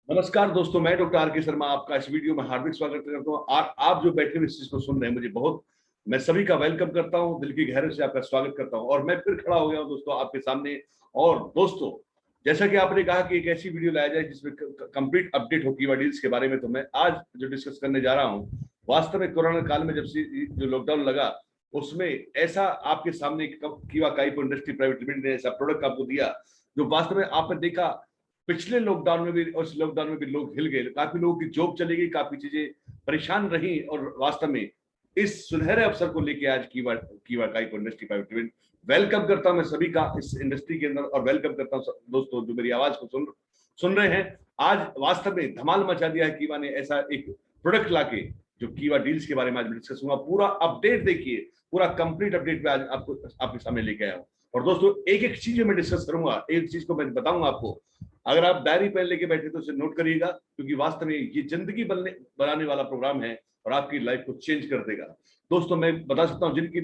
नमस्कार दोस्तों, मैं डॉक्टर आर के शर्मा आपका इस वीडियो में हार्दिक स्वागत करता हूं। और आप जो बैठे हुए इस चीज को सुन रहे हैं, मैं सभी का वेलकम करता हूं, दिल की गहराई से आपका स्वागत करता हूं। और मैं फिर खड़ा हो गया हूं दोस्तों आपके सामने। और दोस्तों, जैसा कि आपने कहा कि एक ऐसी वीडियो लाया जाए जिसमें कंप्लीट अपडेट हो कीवा डील्स के बारे में, तो मैं आज जो डिस्कस करने जा रहा हूँ, वास्तव में कोरोना काल में जब से जो लॉकडाउन लगा, उसमें ऐसा आपके सामने कीवा काइपो इंडस्ट्री प्राइवेट लिमिटेड ने ऐसा प्रोडक्ट आपको दिया जो वास्तव में आपने देखा पिछले लॉकडाउन में भी और इस लॉकडाउन में भी लोग हिल गए, काफी लोगों की जॉब चली गई, काफी चीजें परेशान रही। और वास्तव में इस सुनहरे अवसर को लेकर आज कीवा कीवा काइपो इंडस्ट्री प्राइवेट लिमिटेड वेलकम करता हूं मैं सभी का इस इंडस्ट्री के अंदर। और वेलकम करता हूं दोस्तों जो मेरी आवाज को सुन रहे हैं। आज वास्तव में धमाल मचा दिया है कीवा ने ऐसा एक प्रोडक्ट लाके, जो कीवा डील्स के बारे में आज डिस्कस होगा। पूरा अपडेट देखिए, पूरा कंप्लीट अपडेट पे आज आपको आपके सामने लेके आया हूं। और दोस्तों, एक एक चीज मैं डिस्कस करूंगा, एक चीज को मैं बताऊंगा आपको। अगर आप डायरी पेन लेके बैठे तो उसे नोट करिएगा, क्योंकि वास्तव में ये जिंदगी बनाने वाला प्रोग्राम है और आपकी लाइफ को चेंज कर देगा। दोस्तों, मैं बता सकता हूँ जिनकी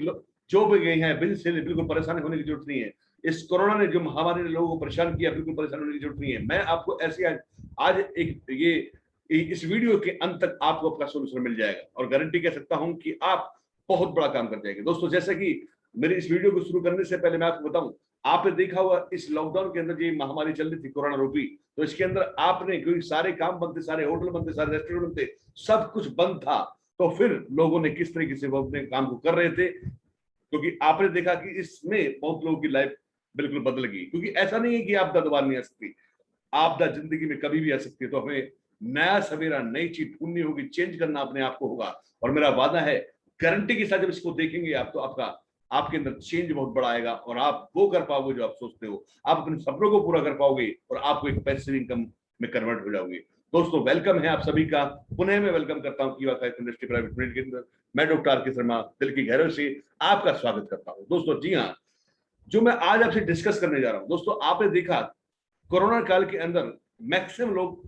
जो भी गई हैं बिल्कुल परेशान होने की जरूरत नहीं है। इस कोरोना ने जो महामारी ने लोगों को परेशान किया, बिल्कुल परेशान होने की जरूरत नहीं है। मैं आपको ऐसे आज एक ये इस वीडियो के अंत तक आपको अपना सोल्यूशन मिल जाएगा और गारंटी कह सकता हूं कि आप बहुत बड़ा काम कर जाएंगे। दोस्तों, जैसा कि मेरी इस वीडियो को शुरू करने से पहले मैं आपको बताऊं, आपने देखा हुआ इस लॉकडाउन के अंदर ये महामारी चल रही थी कोरोना रूपी, तो इसके अंदर आपने, क्योंकि सारे काम बंद थे, सारे होटल बंद थे, सारे रेस्टोरेंट बंद थे, सब कुछ बंद था, तो फिर लोगों ने किस तरीके से वो अपने काम को कर रहे थे, क्योंकि आपने देखा कि इसमें बहुत लोगों की लाइफ बिल्कुल बदल गई। क्योंकि ऐसा नहीं है कि आपदा दोबारा नहीं आ सकती, आपदा जिंदगी में कभी भी आ सकती है। तो हमें नया सवेरा, नई चीज ढूंढनी होगी, चेंज करना अपने आप को होगा। और मेरा वादा है, गारंटी के साथ जब इसको देखेंगे आप, तो आपके अंदर चेंज बहुत बड़ा आएगा और आप वो कर पाओगे जो आप सोचते हो, आप अपने सपनों को पूरा कर पाओगे और आपको एक पैसिव इनकम में कन्वर्ट हो जाओगे। दोस्तों, वेलकम है आप सभी का। पुनः मैं वेलकम करता हूँ कीवा काइपो इंडस्ट्री प्राइवेट लिमिटेड के अंदर। मैं डॉक्टर आर के शर्मा दिल की गहराई से आपका स्वागत करता हूँ। दोस्तों, जी हाँ, जो मैं आज आपसे डिस्कस करने जा रहा हूँ, दोस्तों आपने देखा कोरोना काल के अंदर मैक्सिमम लोग,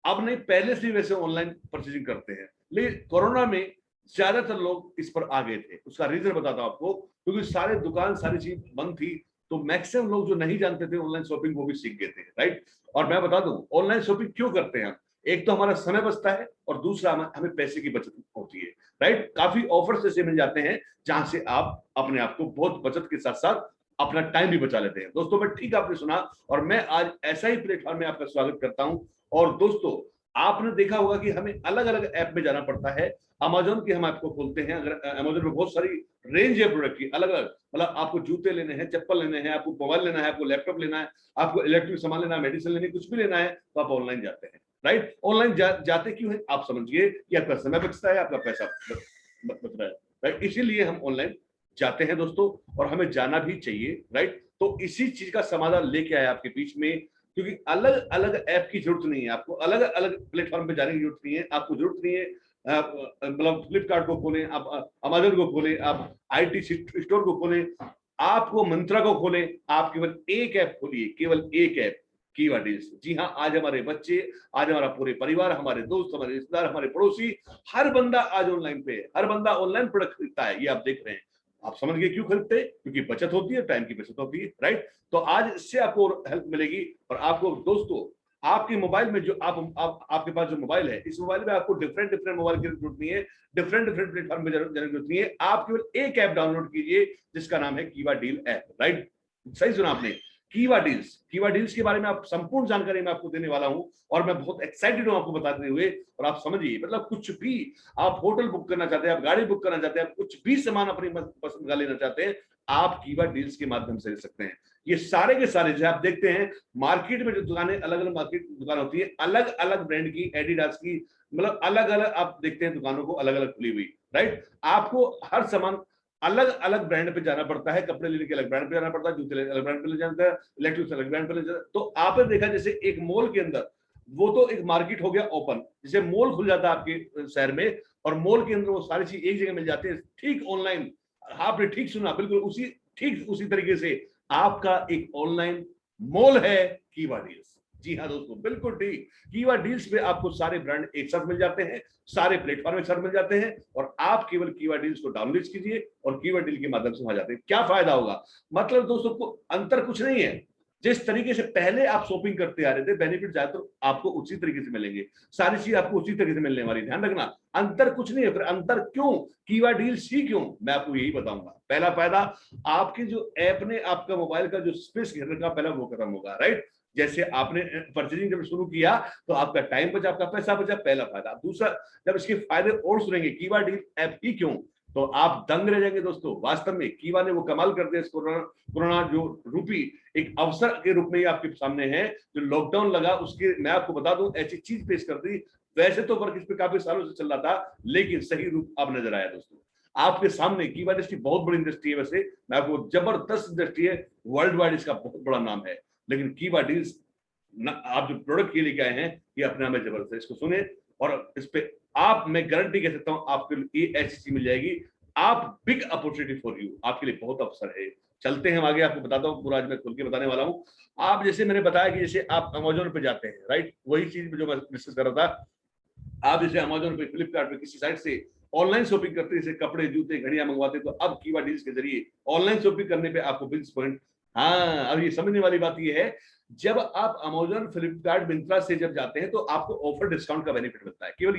अब नहीं पहले से वैसे ऑनलाइन परचेजिंग करते हैं, लेकिन कोरोना में ज्यादातर लोग इस पर आ गए थे। उसका रीजन बताता हूं आपको, क्योंकि सारे दुकान सारी चीज बंद थी, तो मैक्सिमम लोग जो नहीं जानते थे ऑनलाइन शॉपिंग, वो भी सीख गए थे, राइट। और मैं बता दूं ऑनलाइन शॉपिंग क्यों करते हैं हम। एक तो हमारा समय बचता है और दूसरा हमें पैसे की बचत होती है, राइट। काफी ऑफर्स ऐसे मिल जाते हैं जहां से आप अपने आप को बहुत बचत के साथ साथ अपना टाइम भी बचा लेते हैं। दोस्तों, मैं ठीक आपने सुना, और मैं आज ऐसा ही प्लेटफॉर्म में आपका स्वागत करता हूं। और दोस्तों, आपने देखा होगा कि हमें अलग अलग ऐप में जाना पड़ता है। अमेजोन की हम आपको खोलते हैं, अगर अमेजोन में बहुत सारी रेंज है प्रोडक्ट की, अलग अलग, मतलब आपको जूते लेने हैं, चप्पल लेने हैं, आपको मोबाइल लेना है, आपको लैपटॉप लेना है, आपको इलेक्ट्रिक सामान लेना है, मेडिसिन लेनी, कुछ भी लेना है, तो आप ऑनलाइन जाते हैं, राइट। ऑनलाइन जाते क्यों है, आप समझिए कि आपका समय बचता है, आपका पैसा बच रहा है, राइट। इसीलिए हम ऑनलाइन जाते हैं दोस्तों, और हमें जाना भी चाहिए, राइट। तो इसी चीज का समाधान लेके आया आपके बीच में, क्योंकि अलग अलग ऐप की जरूरत नहीं है, आपको अलग अलग प्लेटफॉर्म पे जाने की जरूरत नहीं है। आपको जरूरत नहीं है मतलब फ्लिपकार्ट को खोलें, आप अमेजन को खोलें, आप आईटी स्टोर को खोलें, आपको मंत्रा को खोलें, आप केवल एक ऐप खोलिए, केवल एक ऐप, कीवा डील्स। जी हाँ, आज हमारे बच्चे, आज हमारा पूरे परिवार, हमारे दोस्त, हमारे रिश्तेदार, हमारे पड़ोसी, हर बंदा आज ऑनलाइन पे है, हर बंदा ऑनलाइन प्रोडक्ट खरीदता है। ये आप देख रहे हैं, आप समझ गए क्यों खरीदते हैं, क्योंकि बचत होती है, टाइम की बचत होती है, राइट। तो आज इससे आपको हेल्प मिलेगी। और आपको दोस्तों, आपके मोबाइल में जो आपके पास जो मोबाइल है, इस मोबाइल में आपको डिफरेंट डिफरेंट मोबाइल की जरूरत नहीं है, डिफरेंट डिफरेंट प्लेटफॉर्म में जाने की जरूरत नहीं है। आप केवल एक ऐप डाउनलोड कीजिए जिसका नाम है कीवा डील ऐप, राइट। सही सुना आपने, कीवा डील्स। कीवा डील्स के बारे में आप संपूर्ण जानकारी मैं आपको देने वाला हूं, और मैं बहुत एक्साइटेड हूं आपको बताते हुए। और आप समझिए, मतलब कुछ भी, आप होटल बुक करना चाहते हैं, आप गाड़ी बुक करना चाहते हैं, आप कुछ भी सामान अपनी पसंद का लेना चाहते हैं, आप कीवा डील्स के माध्यम से ले सकते हैं। ये सारे के सारे जो आप देखते हैं मार्केट में, जो दुकानें, अलग अलग मार्केट दुकान होती है, अलग अलग ब्रांड की, एडिडास की, मतलब अलग अलग आप देखते हैं दुकानों को अलग अलग खुली हुई, राइट। आपको हर सामान अलग अलग ब्रांड पे जाना पड़ता है, कपड़े लेने के अलग ब्रांड पे जाना पड़ता है, जूते लेने अलग ब्रांड पे ले जाना है, इलेक्ट्रिक अलग ब्रांड पे ले जाना। तो आपने देखा जैसे एक मॉल के अंदर, वो तो एक मार्केट हो गया ओपन, जैसे मॉल खुल जाता है आपके शहर में, और मॉल के अंदर वो सारी चीज एक जगह मिल जाती है, ठीक ऑनलाइन। आपने ठीक सुना, बिल्कुल ठीक उसी तरीके से आपका एक ऑनलाइन मॉल है कीवा डील्स। जी हाँ दोस्तों, बिल्कुल ठीक। कीवा डील्स पे आपको सारे ब्रांड एक साथ मिल जाते हैं, सारे प्लेटफॉर्म एक साथ मिल जाते हैं, और आप केवल कीवा डील्स को डाउनलोड कीजिए और कीवा डील के माध्यम से वहां जाते हैं। क्या फायदा होगा, मतलब दोस्तों को अंतर कुछ नहीं है। जिस तरीके से पहले आप शॉपिंग करते आ रहे थे, बेनिफिट ज्यादातर आपको उसी तरीके से मिलेंगे, सारी चीज आपको उसी तरीके से मिलने वाली। ध्यान रखना, अंतर कुछ नहीं है। फिर अंतर क्यों, कीवा डील सी क्यों, मैं आपको यही बताऊंगा। पहला फायदा, आपके जो ऐप ने आपका मोबाइल का जो स्पेस घेर रखा पहला वो खत्म होगा, राइट। जैसे आपने परचेजिंग जब शुरू किया तो आपका टाइम बचा, आपका पैसा बचा, पहला फायदा। दूसरा, जब इसके फायदे और सुनेंगे, कीवा डील ऐप ही क्यों, तो आप दंग रह जाएंगे दोस्तों। वास्तव में कीवा ने वो कमाल कर दिया, इस कोरोना जो रूपी एक अवसर के रूप में ही आपके सामने है। जो लॉकडाउन लगा उसके, मैं आपको बता दूं, ऐसी चीज पेश कर दी। वैसे तो वर्क इस पे काफी सालों से चल रहा था, लेकिन सही रूप अब नजर आया दोस्तों आपके सामने। कीवा इंडस्ट्री बहुत बड़ी इंडस्ट्री है, वैसे मैं आपको, जबरदस्त इंडस्ट्री है, वर्ल्ड वाइड इसका बहुत बड़ा नाम है। लेकिन कीवा डील्स आप जो प्रोडक्ट के लेके आए हैं, ये अपने आप में जबरदस्त है, इसको सुने। और इस पे आप, मैं गारंटी कह सकता हूं, आपके लिए ऐसी चीज मिल जाएगी, आप बिग अपॉर्चुनिटी फॉर यू, आपके लिए बहुत अवसर है। चलते हैं आगे, आपको बताता हूँ पूरा, आज मैं खुल के बताने वाला हूँ। आप जैसे मैंने बताया कि जैसे आप अमेजोन पे जाते हैं, राइट, वही चीज जो मैं डिस्कस कर रहा था। आप जैसे अमेजोन पे, फ्लिपकार्ट पे, किसी साइट से ऑनलाइन शॉपिंग करते हैं, जैसे कपड़े, जूते, घड़ियां मंगवाते, तो अब कीवा डील्स के जरिए ऑनलाइन शॉपिंग करने पे आपको बिल्स पॉइंट। हाँ, अब ये समझने वाली बात ये है, जब आप अमेजोन, फ्लिपकार्ट, मिंत्रा से जब जाते हैं तो आपको ऑफर डिस्काउंट का बेनिफिट मिलता है। केवल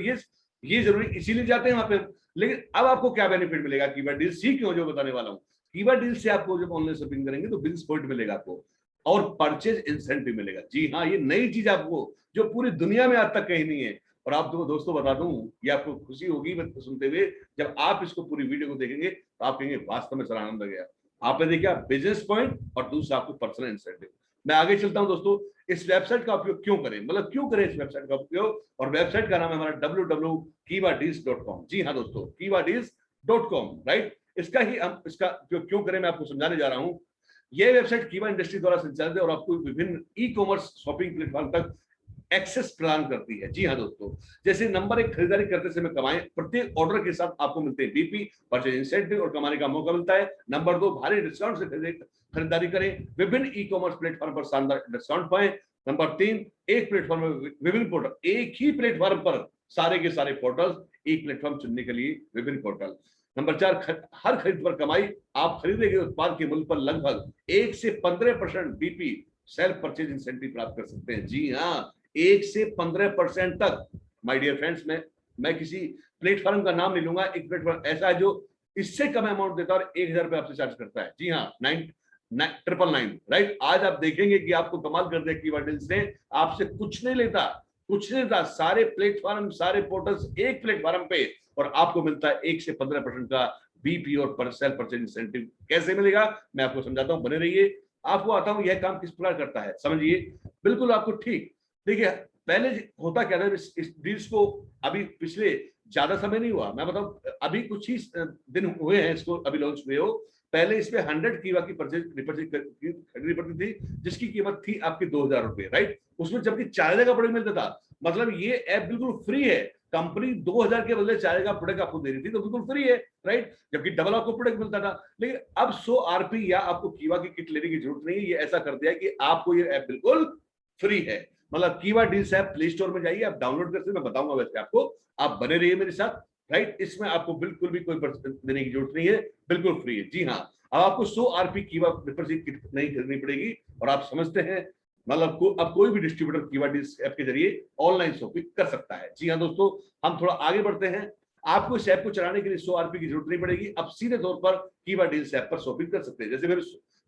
ये जरूरी इसीलिए जाते हैं वहां पे। लेकिन अब आपको क्या बेनिफिट मिलेगा कीवा डील सी क्यों, जो बताने वाला हूँ। कीवा डील से आपको जब ऑनलाइन शॉपिंग करेंगे तो बिल्स पॉइंट मिलेगा आपको, और परचेज इंसेंटिव मिलेगा। जी हाँ, ये नई चीज आपको, जो पूरी दुनिया में आज तक कहीं नहीं है। और आप दोस्तों बता दूं, ये आपको खुशी होगी सुनते हुए, जब आप इसको पूरी वीडियो को देखेंगे तो आप कहेंगे वास्तव में सर आनंद आ गया। आपने देखा बिजनेस पॉइंट और दूसरा आपको पर्सनल इंसेंटिव। मैं आगे चलता हूं दोस्तों, इस वेबसाइट का उपयोग क्यों करें, मतलब क्यों करें इस वेबसाइट का उपयोग। और वेबसाइट का नाम है हमारा www.kivadeals.com। जी हाँ दोस्तों, kivadeals.com, राइट। इसका ही हम, इसका उपयोग क्यों करें मैं आपको समझाने जा रहा हूं। यह वेबसाइट कीवा इंडस्ट्री द्वारा संचालित है और आपको विभिन्न ई कॉमर्स शॉपिंग प्लेटफॉर्म तक एक्सेस प्रदान करती है। जी हाँ दोस्तों, जैसे नंबर एक, खरीदारी करते समय कमाएं, प्रत्येक ऑर्डर के साथ आपको मिलते हैं बीपी, परचेज इंसेंटिव और कमाने का मौका मिलता है। नंबर दो, भारी डिस्काउंट से खरीदारी करें, विभिन्न ई कॉमर्स प्लेटफॉर्म पर शानदार डिस्काउंट पाएं। नंबर तीन, एक प्लेटफॉर्म में विभिन्न पोर्टल, एक ही प्लेटफॉर्म पर सारे के सारे पोर्टल, एक प्लेटफॉर्म चुनने के लिए विभिन्न पोर्टल। नंबर चार, हर खरीद पर कमाई, आप खरीदे गए उत्पाद के मूल्य पर लगभग 1 से 15% बीपी सेल्फ परचेज इंसेंटिव प्राप्त कर सकते हैं। जी हाँ, 1 से 15% तक। माय डियर फ्रेंड्स, मैं किसी प्लेटफॉर्म का नाम नहीं लूंगा, एक प्लेटफॉर्म ऐसा है जो इससे कम अमाउंट देता है और 1000 रुपए आपसे चार्ज करता है। जी हाँ, 999, राइट। आज आप देखेंगे कि आपको कमाल कर दिया कीवा डील्स ने, आपसे कुछ नहीं लेता, कुछ नहीं लेता, सारे प्लेटफॉर्म, सारे पोर्टल्स एक प्लेटफॉर्म पे, और आपको मिलता है 1 से 15% का बीपी और सेल्फ परचेज इंसेंटिव। कैसे मिलेगा मैं आपको समझाता हूं, बने रहिए। आपको आता हूं यह काम किस प्रकार करता है, समझिए। बिल्कुल आपको ठीक, देखिए पहले होता क्या था, इस डील्स को अभी पिछले ज्यादा समय नहीं हुआ, मैं बताऊं अभी कुछ ही दिन हुए हैं इसको अभी लॉन्च हुए हो। पहले इस पे 100 कीवा की खरीदी पड़ती थी, जिसकी कीमत थी आपकी 2000 रुपए, राइट। उसमें जबकि 4000 का प्रोडक्ट मिलता था। मतलब ये ऐप बिल्कुल फ्री है, कंपनी 2000 के बदले 4000 का प्रोडक्ट आपको दे रही थी, तो बिल्कुल फ्री है, राइट। जबकि डबल आपको प्रोडक्ट मिलता था। लेकिन अब 100 आरपी या आपको कीवा की किट लेने की जरूरत नहीं है। ये ऐसा कर दिया कि आपको ये ऐप बिल्कुल फ्री है। मतलब कीवा डील्स ऐप प्ले स्टोर में जाइए, आप डाउनलोड करते, मैं बताऊंगा वैसे आपको, आप बने रहिए मेरे साथ, राइट। इसमें आपको बिल्कुल भी कोई देने की जरूरत नहीं है, बिल्कुल फ्री है। जी हाँ, अब आपको 100 आरपी कीवा किट नहीं खरीदनी पड़ेगी, और आप समझते हैं, मतलब अब कोई भी डिस्ट्रीब्यूटर कीवा डील्स ऐप के जरिए ऑनलाइन शॉपिंग कर सकता है। जी हाँ दोस्तों, हम थोड़ा आगे बढ़ते हैं। आपको इस ऐप को चलाने के लिए 100 आरपी की जरूरत नहीं पड़ेगी, अब सीधे तौर पर कीवा डील्स ऐप पर शॉपिंग कर सकते हैं। जैसे मेरे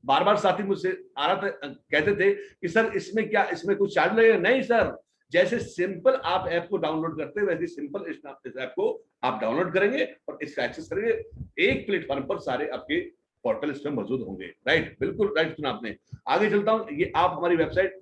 बार बार साथी मुझसे आ रहा था, कहते थे कि सर इसमें क्या, इसमें कुछ चार्ज लगेगा? नहीं सर, जैसे सिंपल आप ऐप को डाउनलोड करते हैं, वैसे सिंपल इस ऐप को आप डाउनलोड करेंगे और इसका एक्सेस करेंगे। एक प्लेटफॉर्म पर सारे आपके पोर्टल इसमें मौजूद होंगे, राइट। बिल्कुल राइट सुना आपने। आगे चलता हूं, ये आप हमारी वेबसाइट,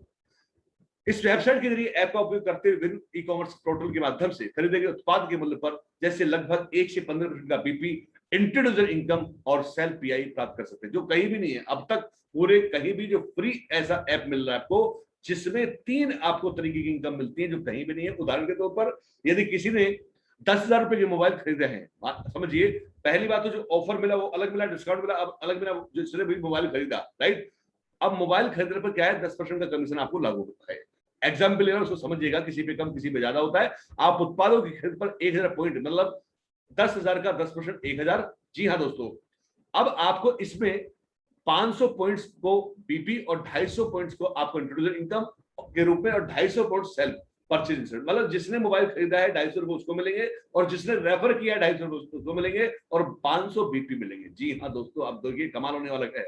इस वेबसाइट के जरिए ऐप का उपयोग करते हुए विभिन्न ई कॉमर्स पोर्टल के माध्यम से खरीदे गए उत्पाद के मूल्य पर जैसे लगभग 1 से 15% का बीपी, इंट्रोड्यूसर इनकम और सेल्फ पीआई प्राप्त कर सकते हैं, जो कहीं भी नहीं है अब तक। पूरे कहीं भी जो फ्री ऐसा ऐप मिल रहा है आपको, जिसमें 3 आपको तरीके की इनकम मिलती है, जो कहीं भी नहीं है। उदाहरण के तौर पर, यदि किसी ने 10,000 रुपए के मोबाइल खरीदे हैं, समझिए, पहली बात तो जो ऑफर मिला वो अलग मिला, डिस्काउंट मिला अब अलग मिला, जिसने भी मोबाइल खरीदा, राइट। अब मोबाइल खरीदने पर क्या है, 10% का कमीशन आपको लागू होता है। एग्जाम्पल लेना, उसको समझिएगा, किसी पे कम किसी पे ज्यादा होता है। आप उत्पादों की खरीद पर 1000 पॉइंट, मतलब 10,000 का 10% 1000। जी हाँ दोस्तों, अब आपको इसमें 500 पॉइंट्स को बीपी और 250 पॉइंट्स को आपको इंट्रोड्यूसर इनकम के रूप में और 250 पॉइंट सेल्फ परचेज इंसेंटिव, मतलब जिसने मोबाइल खरीदा है 250 रुपए उसको मिलेंगे और जिसने रेफर किया है 250 रुपए उसको मिलेंगे और 500 बीपी मिलेंगे। जी हाँ दोस्तों, अब देखिए कमाल होने वाला है।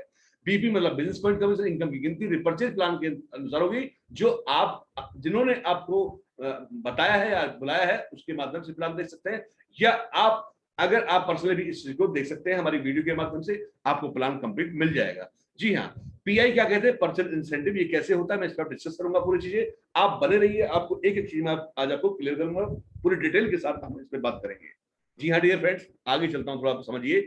बीपी मतलब बिजनेस पॉइंट कमीशन, इनकम की गिनती रिपर्चेज प्लान के अनुसार होगी, जो आप जिन्होंने आपको बताया है या बुलाया है उसके माध्यम से प्लान देख सकते हैं, या आप अगर आप पर्सनली भी इस चीज को देख सकते हैं हमारी वीडियो के माध्यम से, आपको प्लान कंप्लीट मिल जाएगा। जी हाँ, पीआई क्या कहते हैं, परचेज इंसेंटिव, ये कैसे होता है मैं इस पर डिस्कस करूंगा पूरी चीजें। आप बने रहिए, आपको एक एक चीज में आज आपको क्लियर करूंगा, पूरी डिटेल के साथ हम इस पर बात करेंगे। जी हाँ डियर फ्रेंड्स, आगे चलता हूं, थोड़ा आप समझिए।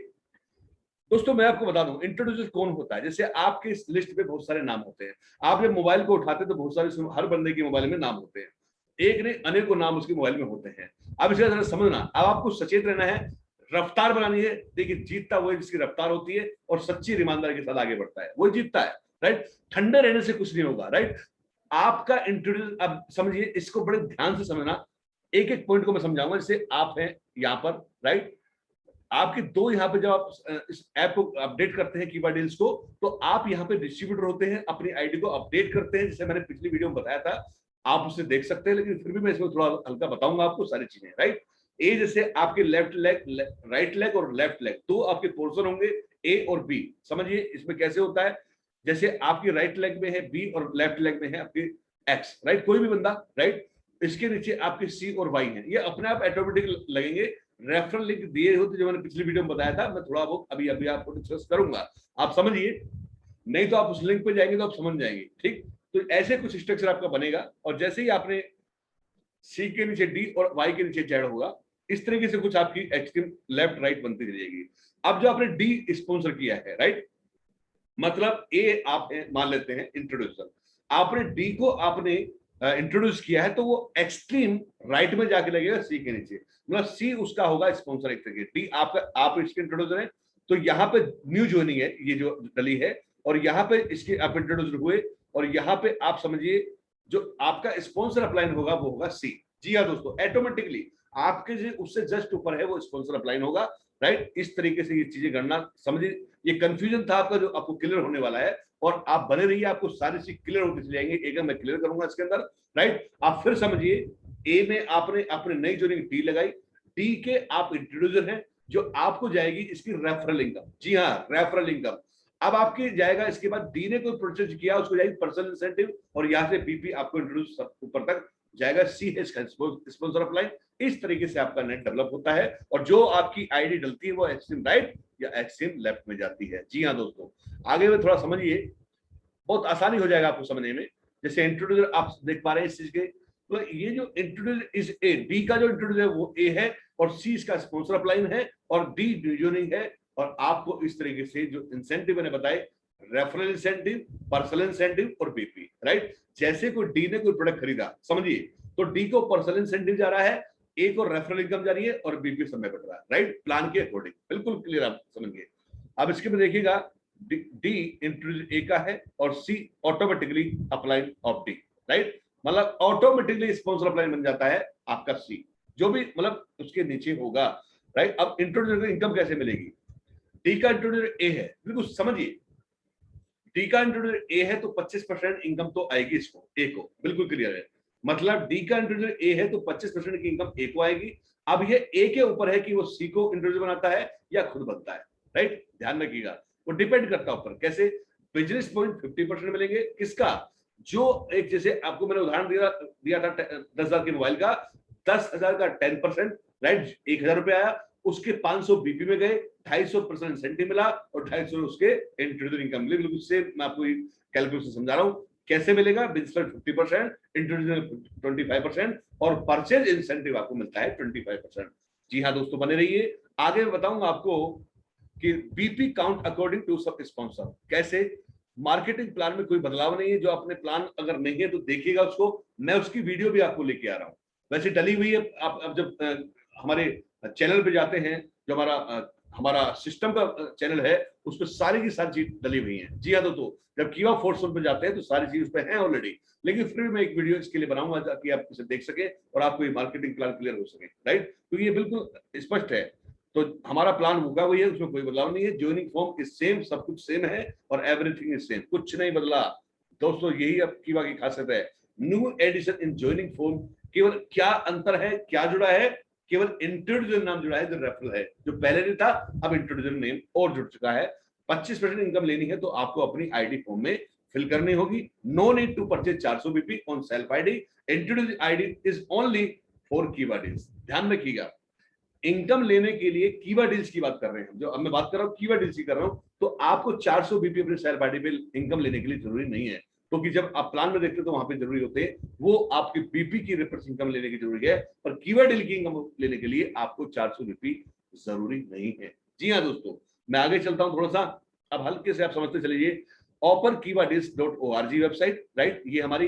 दोस्तों मैं आपको बता दूं इंट्रोड्यूसर कौन होता है। जैसे आपके इस लिस्ट पे बहुत सारे नाम होते हैं, आप जब मोबाइल को उठाते हैं तो बहुत सारे, हर बंदे के मोबाइल में नाम होते हैं, एक नहीं अनेकों नाम उसके मोबाइल में होते हैं। अब इसे जरा समझना, अब आपको सचेत रहना है, रफ्तार बनानी है। देखिए जीतता वो है जिसकी रफ्तार होती है और सच्ची ईमानदारी के साथ आगे बढ़ता है, वो जीतता है, राइट। ठंडे रहने से कुछ नहीं होगा, राइट। आपका इंट्रोड्यूस, अब समझिए इसको बड़े ध्यान से समझना, एक एक पॉइंट को मैं समझाऊंगा। जैसे आप हैं यहाँ पर, राइट, आपके दो यहाँ पे जब आप इस ऐप को अपडेट करते हैं कीवर्ड डील्स को, तो आप यहाँ पे डिस्ट्रीब्यूटर होते हैं, अपनी आईडी को अपडेट करते हैं, जैसे मैंने पिछली वीडियो में बताया था, आप उसे देख सकते हैं, लेकिन फिर भी मैं इसमें थोड़ा हल्का बताऊंगा आपको सारी चीजें, राइट। ए जैसे आपके लेफ्ट लेग, राइट लेग और लेफ्ट लेग, दो आपके पोर्शन होंगे ए और बी। समझिए इसमें कैसे होता है, जैसे आपकी राइट लेग में है बी और लेफ्ट लेग में है आपके एक्स, राइट, कोई भी बंदा, राइट। इसके नीचे आपके सी और वाई है, ये अपने आप ऑटोमेटिक लगेंगे। रेफरल लिंक दिए होते जो मैंने पिछली वीडियो में बताया था, मैं थोड़ा बहुत अभी अभी आपको डिस्कस करूंगा, आप समझिए, नहीं तो आप उस लिंक पे जाएंगे तो आप समझ जाएंगे, ठीक। तो ऐसे कुछ स्ट्रक्चर आपका बनेगा, और जैसे ही आपने सी के नीचे डी और वाई के नीचे जेड होगा, इस तरीके से कुछ आपकी एक्सट्रीम लेफ्ट राइट बनती जाएगी। अब जो आपने डी स्पॉन्सर किया है, राइट, मतलब ए आप मान लेते हैं इंट्रोड्यूसर, आपने डी को आपने इंट्रोड्यूस किया है, तो वो एक्सट्रीम राइट में जाके लगेगा सी के नीचे, मतलब सी उसका होगा स्पॉन्सर एक तरीके, डी आपका, आप इसके इंट्रोड्यूसर है, तो यहाँ पे न्यू ज्वाइनिंग है ये जो डली है, और यहाँ पे इसके आप इंट्रोड्यूसर हुए, और यहाँ पे आप समझिए जो आपका स्पॉन्सर अप्लाइन होगा वो होगा सी। जी हाँ दोस्तों, ऑटोमेटिकली आपके जो उससे जस्ट ऊपर है वो स्पॉन्सर अप्लाइन होगा, राइट। इस तरीके से ये चीजें गणना, समझिए ये कंफ्यूजन था आपका जो आपको क्लियर होने वाला है, और आप बने रहिए, आपको सारी चीज क्लियर होती चली जाएंगी, एक मैं क्लियर करूंगा इसके अंदर, राइट। आप फिर समझिए, ए में आपने अपने नई ज्वाइनिंग डी लगाई, डी के आप इंट्रोड्यूसर हैं, जो आपको जाएगी इसकी रेफरल इनकम। जी हाँ, रेफरल इनकम अब आपके जाएगा, इसके बाद डी ने कोई परचेज किया उसको जाएगी पर्सनल इंसेंटिव, और यहाँ से बीपी आपको इंट्रोड्यूस ऊपर तक जाएगा सी एच स्पॉन्सर अप्लाई। इस तरीके से आपका नेट डेवलप होता है, और जो आपकी आईडी डलती है वो एक्सट्रीम राइट या एक्सट्रीम लेफ्ट में जाती है। जी हाँ दोस्तों, आगे में थोड़ा समझिए, बहुत आसानी हो जाएगा आपको समझने में। जैसे इंट्रोड्यूसर आप देख पा रहे हैं इस चीज के, तो ये जो इंट्रोड्यूसर इज ए, डी का जो इंट्रोड्यूसर है वो ए है, और सी इसका स्पॉन्सर अप्लाइन है, और डी ज्वाइनिंग है, और आपको इस तरीके से जो इंसेंटिव मैंने बताए, रेफरल इंसेंटिव, पर्सनल इंसेंटिव और बीपी, राइट। जैसे कोई डी ने कोई प्रोडक्ट खरीदा, समझिए, तो डी को पर्सनल इंसेंटिव जा रहा है, ए को रेफरल इनकम जा रही है, और बीपी समय बढ़ रहा है, राइट, प्लान के अकॉर्डिंग, बिल्कुल क्लियर आप समझिए। अब इसके में देखिएगा, डी इंट्रोड्यूस ए का है, और C automatically upline of D, right, मतलब ऑटोमेटिकली स्पॉन्सर अप्लाइन बन जाता है आपका सी, जो भी मतलब उसके नीचे होगा, राइट। अब इंट्रोड्यूसर को इनकम कैसे मिलेगी, डी का इंट्रोड्यूसर ए है, बिल्कुल समझिए, डी का इंट्रोड्यूसर ए है तो 25% इनकम तो आएगी इसको, ए को, बिल्कुल क्लियर है। मतलब डी का इंट्रोड्यूसर ए है तो 25% की इनकम ए को आएगी। अब ये ए के ऊपर है कि वो सी को इंट्रोड्यूसर बनाता है या खुद बनता है, राइट, ध्यान रखिएगा, वो डिपेंड करता है ऊपर कैसे। बिजनेस पॉइंट 50% मिलेंगे, किसका, जो एक जैसे आपको मैंने उदाहरण दिया था 10,000 के मोबाइल का, 10,000 का 10%, राइट, 1,000 रुपए आया, उसके 500 बीपी में गए, 250% इंसेंटिव मिला, और 250 उसके इंट्रोड्यूसर इनकम मिली। बिल्कुल से मैं आपको कैलकुलेशन समझा रहा हूं कैसे मिलेगा। बिजनेस 50%, इंट्रोड्यूसर 25%, और परचेज इंसेंटिव आपको मिलता है 25%। जी हाँ दोस्तों, बने रहिए, आगे मैं बताऊंगा आपको कि बीपी काउंट अकॉर्डिंग टू सब स्पॉन्सर कैसे। मार्केटिंग प्लान में कोई बदलाव नहीं है, जो आपने प्लान अगर नहीं है तो देखिएगा उसको, मैं उसकी वीडियो भी आपको लेके आ रहा हूँ, वैसे डली हुई है। आप अब जब हमारे चैनल पे जाते हैं, जो हमारा सिस्टम का चैनल है, उस पर सारी की सारी चीज डली हुई है। जी हाँ दोस्तों, जब कीवा फोर्स पे जाते हैं तो सारी चीज उस पर है ऑलरेडी, लेकिन फिर भी मैं एक वीडियो इसके लिए बनाऊंगा ताकि आप इसे देख सके और आपको ये मार्केटिंग प्लान क्लियर हो सके, राइट। तो ये बिल्कुल स्पष्ट है, तो हमारा प्लान होगा वही है, उसमें कोई बदलाव नहीं है। ज्वाइनिंग फॉर्म इज सेम, सब कुछ सेम है और एवरीथिंग इज सेम, कुछ नहीं बदला दोस्तों। यही अब कीवा की खासियत है। New addition in joining form, केवल क्या अंतर है, क्या जुड़ा है, केवल इंट्रोड्यूसर नाम जुड़ा है जो रेफरल है, जो पहले नहीं था, अब इंट्रोड्यूसर नेम और जुड़ चुका है। 25% इनकम लेनी है तो आपको अपनी आईडी फॉर्म में फिल करनी होगी। No need to purchase 400 BP on self ID. Introduce ID is only for Kiwa deals. ध्यान रखिएगा, इनकम लेने के लिए कीवा डील्स की बात कर रहे हैं, जो अब मैं बात कर रहा हूँ कीवा डील्स की कर रहा हूँ, तो आपको 400 बीपी अपने सेल्फ आईडी पे इनकम लेने के लिए जरूरी नहीं है, क्योंकि जब आप प्लान में देखते हो तो वहां पे जरूरी होते हैं वो आपकी बीपी की रेफरेंस इनकम लेने की जरूरी है, पर कीवा डील की इनकम लेने के लिए आपको 400 बीपी जरूरी नहीं है। जी हाँ दोस्तों, मैं आगे चलता हूँ थोड़ा सा, अब हल्के से आप समझते चलिए। openkiwadills.org वेबसाइट, राइट, ये हमारी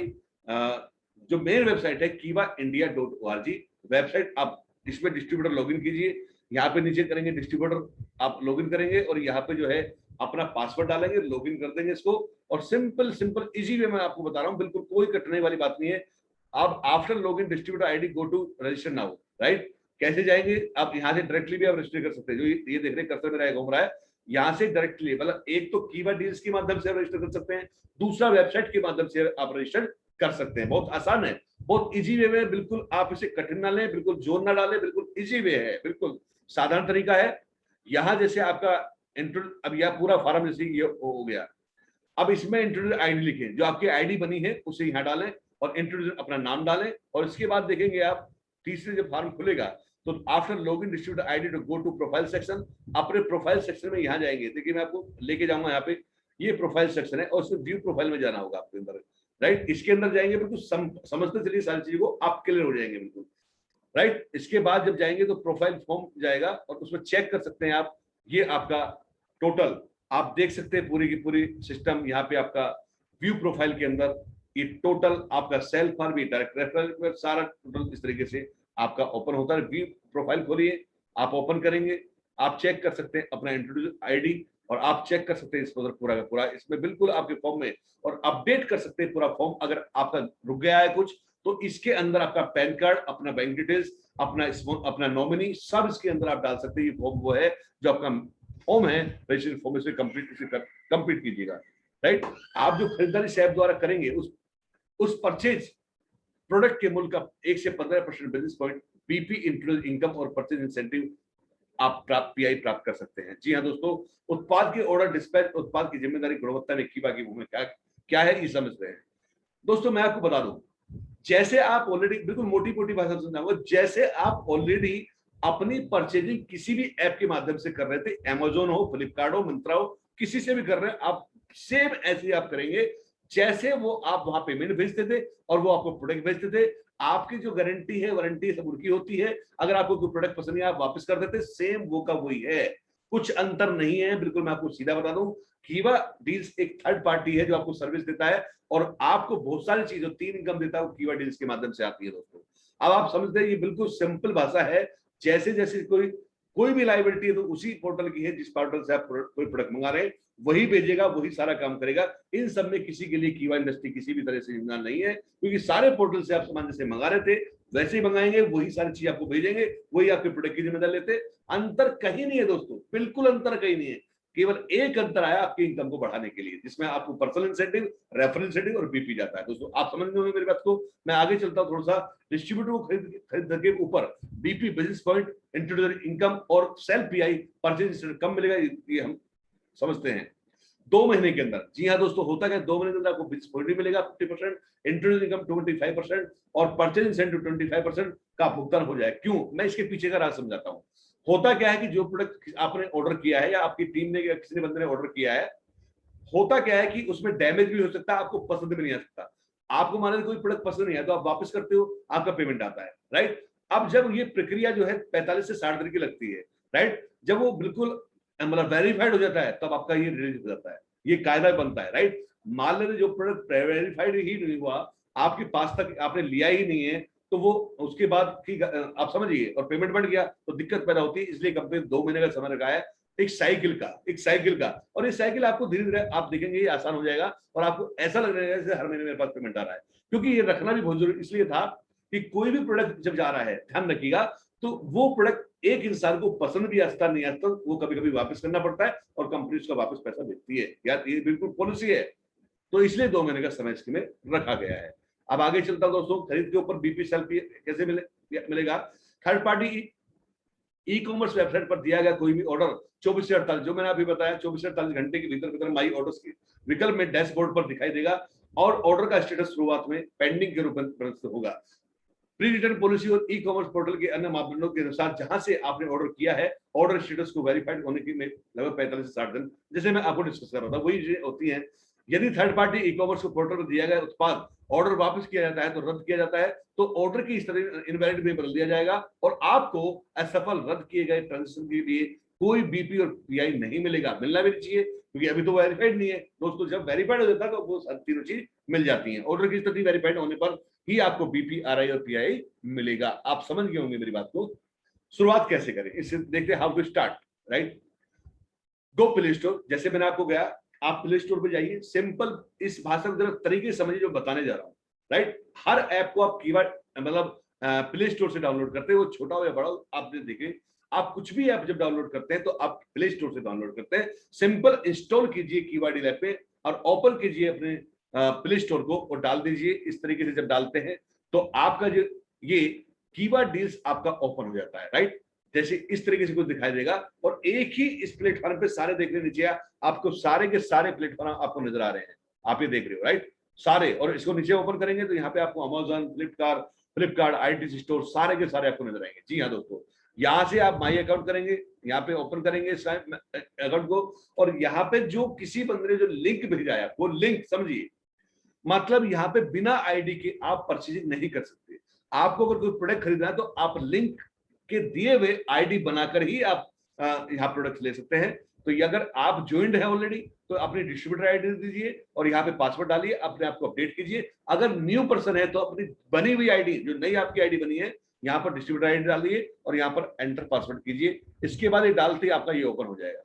जो मेन वेबसाइट है kiwaindia.org वेबसाइट। आप इसमें डिस्ट्रीब्यूटर लॉगिन कीजिए, यहाँ पे नीचे करेंगे डिस्ट्रीब्यूटर, आप लॉगिन करेंगे और यहाँ पे जो है अपना पासवर्ड डालेंगे, लॉगिन कर देंगे इसको, और सिंपल सिंपल इजी वे में आपको बता रहा हूँ, बिल्कुल कोई कटने वाली बात नहीं है। आप after login distributor ID go to register now, right. कैसे जाएंगे आप, यहाँ से डायरेक्टली भी आप रजिस्टर कर सकते हैं। जो ये देख रहे कर्सर मेरा घूम रहा है, यहाँ से डायरेक्टली, मतलब एक तो कीवा डील्स के माध्यम से रजिस्टर कर सकते हैं, दूसरा वेबसाइट के माध्यम से आप रजिस्टर कर सकते हैं। बहुत आसान है, बहुत इजी वे में, बिल्कुल आप इसे कठिन ना लें, बिल्कुल जोर ना डालें, बिल्कुल इजी वे है, बिल्कुल साधारण तरीका है। यहाँ जैसे आपका अब यह पूरा फॉर्म जैसे ये हो गया, अब इसमें इंट्रोड्यूस आईडी लिखें, जो आपकी आईडी बनी है उसे यहाँ डालें और इंट्रोड्यूस अपना नाम डालें, और इसके बाद देखेंगे आप तीसरे जब फॉर्म खुलेगा तो after login distributor ID to go to profile section. अपने प्रोफाइल सेक्शन में यहाँ जाएंगे, देखिए मैं आपको लेके जाऊंगा यहाँ पे, ये प्रोफाइल सेक्शन है और उसमें व्यू प्रोफाइल में जाना होगा आपके अंदर, राइट। इसके अंदर जाएंगे, बिल्कुल समझते चलिए, सारी चीजों को आप क्लियर हो जाएंगे बिल्कुल, राइट। इसके बाद जब जाएंगे तो प्रोफाइल फॉर्म जाएगा और उसमें चेक कर सकते हैं आप, ये आपका टोटल आप देख सकते हैं, पूरी की पूरी सिस्टम यहाँ पे आपका व्यू प्रोफाइल के अंदर ये टोटल आपका सेल्फ फॉर्म भी डायरेक्ट रेफरल सारा टोटल इस तरीके से आपका ओपन होता है। व्यू प्रोफाइल खोलिए, आप ओपन करेंगे, आप चेक कर सकते हैं अपना इंट्रोड्यूस आईडी, और आप चेक कर सकते हैं इस पर पूरा का पूरा, इसमें बिल्कुल आपके फॉर्म में, और अपडेट कर सकते हैं पूरा फॉर्म। अगर आपका रुक गया है कुछ तो इसके अंदर आपका पैन कार्ड, अपना बैंक डिटेल्स, अपना नॉमिनी, सब इसके अंदर आप डाल सकते हैं। ये फॉर्म वो है जो आपका फॉर्म है रजिस्ट्रेशन फॉर्म, से कंप्लीट कीजिएगा, राइट। आप जो खरीदारी से ऐप द्वारा करेंगे उस परचेज प्रोडक्ट के मूल्य का 1 से 15% basis point BP include income और परचेज इंसेंटिव आप पीआई प्राप्त कर सकते हैं। जी हाँ दोस्तों, उत्पाद के ऑर्डर डिस्पैच, उत्पाद की जिम्मेदारी, गुणवत्ता में कीवा की भूमिका क्या है, ये समझते हैं दोस्तों। मैं आपको बता दूं, जैसे आप ऑलरेडी, बिल्कुल मोटी मोटी भाषा में समझाऊंगा, जैसे आप ऑलरेडी अपनी परचेजिंग किसी भी ऐप के माध्यम से कर रहे थे, अमेजोन हो, फ्लिपकार्ट हो, मिंत्रा हो, किसी से भी कर रहे हैं आप, सेम ऐसे ही आप करेंगे जैसे वो आप वहां पेमेंट भेजते थे और वो आपको प्रोडक्ट भेजते थे। आपकी जो गारंटी है, वारंटी सब उनकी होती है। अगर आपको कोई प्रोडक्ट पसंद नहीं, आप वापस कर देते, सेम वो का वही है, कुछ अंतर नहीं है। बिल्कुल मैं आपको सीधा बता दूं, कीवा डील्स एक थर्ड पार्टी है जो आपको सर्विस देता है और आपको बहुत सारी चीजों 3 इनकम देता है, वो कीवा डील्स के माध्यम से आती है दोस्तों। अब आप समझते हैं, ये बिल्कुल सिंपल भाषा है। जैसे जैसे कोई भी लाइबिलिटी है तो उसी पोर्टल की है, जिस पोर्टल से आप कोई प्रोडक्ट मंगा रहे हैं वही भेजेगा, वही सारा काम करेगा। इन सब में किसी के लिए कीवा इंडस्ट्री किसी भी तरह से जिम्मेदार नहीं है, क्योंकि सारे पोर्टल से आप सामान जैसे मंगा रहे थे वैसे ही मंगाएंगे, वही सारी चीज आपको भेजेंगे, वही आपके प्रोडक्ट की जिम्मेदारी लेते। अंतर कहीं नहीं है दोस्तों, बिल्कुल अंतर कहीं नहीं है। केवल एक अंतर आया आपकी इनकम को बढ़ाने के लिए, जिसमें आपको पर्सनल इंसेंटिव, रेफरल इंसेंटिव और बीपी जाता है। दोस्तों आप समझ में मेरी बात को, मैं आगे चलता हूं थोड़ा सा। डिस्ट्रीब्यूटर को खरीद के ऊपर BP, business point, introducer income और सेल्फ पीआई परचेज कम मिलेगा, ये हम समझते हैं 2 महीने के अंदर। जी हाँ दोस्तों, होता क्या, 2 महीने के अंदर आपको बिजनेस पॉइंट भी मिलेगा 50%, इंट्रोड्यूसर इनकम 25% और परचेज इंसेंटिव 25% का भुगतान हो जाए। क्यों, मैं इसके पीछे का राज समझाता हूँ। होता क्या है कि जो प्रोडक्ट आपने ऑर्डर किया है या आपकी टीम ने या किसी ने बंदे ने ऑर्डर किया है, होता क्या है कि उसमें डैमेज भी हो सकता है, आपको पसंद भी नहीं आ सकता। आपको मान कोई प्रोडक्ट पसंद नहीं है तो आप वापस करते हो, आपका पेमेंट आता है, राइट। अब जब ये प्रक्रिया जो है 45 से 60 दिन की लगती है, राइट, जब वो बिल्कुल मतलब वेरीफाइड हो जाता है तब आपका ये रिलीज हो जाता है, ये कायदा बनता है, राइट। मान लेते जो प्रोडक्ट वेरीफाइड ही नहीं हुआ, आपके पास तक आपने लिया ही नहीं है, तो वो उसके बाद ठीक आप समझिए और पेमेंट बढ़ गया तो दिक्कत पैदा होती है। इसलिए कंपनी 2 महीने का समय रखा है, एक साइकिल का। और ये साइकिल आपको धीरे धीरे आप देखेंगे ये आसान हो जाएगा और आपको ऐसा लगने लगेगा जैसे हर महीने मेरे पास पेमेंट आ रहा है। क्योंकि ये रखना भी बहुत जरूरी इसलिए था कि कोई भी प्रोडक्ट जब जा रहा है, ध्यान रखिएगा, तो वो प्रोडक्ट एक इंसान को पसंद भी आता नहीं आता, वो कभी कभी वापस करना पड़ता है और कंपनी उसका वापस पैसा देती है। यार ये बिल्कुल पॉलिसी है। तो इसलिए 2 महीने का समय इसके में रखा गया है। अब आगे चलता हूं दोस्तों, खरीद के ऊपर बीपी सेल्फी कैसे मिलेगा। Third party e commerce website पर दिया गया कोई भी ऑर्डर 24 से 48, जो मैंने अभी बताया 24 से 48 घंटे के भीतर भीतर माई ऑर्डर्स के विकल्प में डैशबोर्ड पर दिखाई देगा और ऑर्डर का स्टेटस शुरुआत में पेंडिंग के रूप में प्रदर्शित होगा। प्री रिटर्न पॉलिसी और ई कॉमर्स पोर्टल के अन्य मापदंडों के अनुसार जहां से आपने ऑर्डर किया है, ऑर्डर स्टेटस को वेरीफाइड होने की लगभग 45 से 60 दिन, जैसे मैं आपको डिस्कस कर रहा था, वही चीजें होती हैं। यदि third party e commerce portal पर दिया गया उत्पाद ऑर्डर वापस किया जाता है तो रद्द किया जाता है, तो ऑर्डर की इस तरह इनवैलिड में बदल दिया जाएगा और आपको असफल रद्द किए गए ट्रांजेक्शन के लिए कोई बीपी और पीआई नहीं मिलेगा। मिलना भी नहीं चाहिए क्योंकि अभी तो वेरीफाइड नहीं है दोस्तों। जब वेरीफाइड हो जाता है तो वो तीनों चीज मिल जाती है। ऑर्डर की स्थिति वेरीफाइड होने पर ही आपको बीपी, आरआई और पीआई मिलेगा। आप समझ गए होंगे मेरी बात को। शुरुआत कैसे करें इससे देखते हैं, how to start, right. Go play store, जैसे मैंने आपको गया, आप प्ले स्टोर पे जाइए। सिंपल इस भाषा को जरा तरीके से समझिए जो बताने जा रहा हूँ, राइट। हर ऐप को आप कीवर्ड मतलब प्ले स्टोर से डाउनलोड करते हैं, वो छोटा हो या बड़ा हो, आप देखें। आप कुछ भी ऐप जब डाउनलोड करते हैं तो आप प्ले स्टोर से डाउनलोड करते हैं। सिंपल इंस्टॉल कीजिए कीवर्ड ऐप पे और ओपन कीजिए अपने प्ले स्टोर को और डाल दीजिए। इस तरीके से जब डालते हैं तो आपका जो ये कीवर्ड डील्स आपका ओपन हो जाता है, राइट। जैसे इस तरीके से कुछ दिखाई देगा और एक ही इस प्लेटफॉर्म पे सारे देखने नीचे आपको सारे के सारे प्लेटफॉर्म आपको नजर आ रहे हैं, आप ये देख रहे हो, राइट, सारे। और इसको नीचे ओपन करेंगे तो यहाँ पे आपको अमेजन, फ्लिपकार्ट, आईटी स्टोर सारे के सारे आपको नजर आएंगे। जी हाँ दोस्तों, यहाँ से आप माई अकाउंट करेंगे, यहाँ पे ओपन करेंगे अकाउंट को और यहाँ पे जो किसी बंदे ने जो लिंक भेजा है वो लिंक समझिए, मतलब यहाँ पे बिना आईडी के आप परचेजिंग नहीं कर सकते। आपको अगर कोई प्रोडक्ट खरीदना है तो आप लिंक के दिए हुए आईडी बनाकर ही आप यहाँ प्रोडक्ट ले सकते हैं। तो ये अगर आप ज्वाइंड है ऑलरेडी तो अपनी डिस्ट्रीब्यूटर आईडी दीजिए और यहाँ पे पासवर्ड डालिए, अपने आप को अपडेट कीजिए। अगर न्यू पर्सन है तो अपनी बनी हुई आईडी, जो नई आपकी आईडी बनी है, यहाँ पर डिस्ट्रीब्यूटर आईडी डालिए और यहाँ पर एंटर पासवर्ड कीजिए। इसके बाद ये डालते ही आपका ये ओपन हो जाएगा।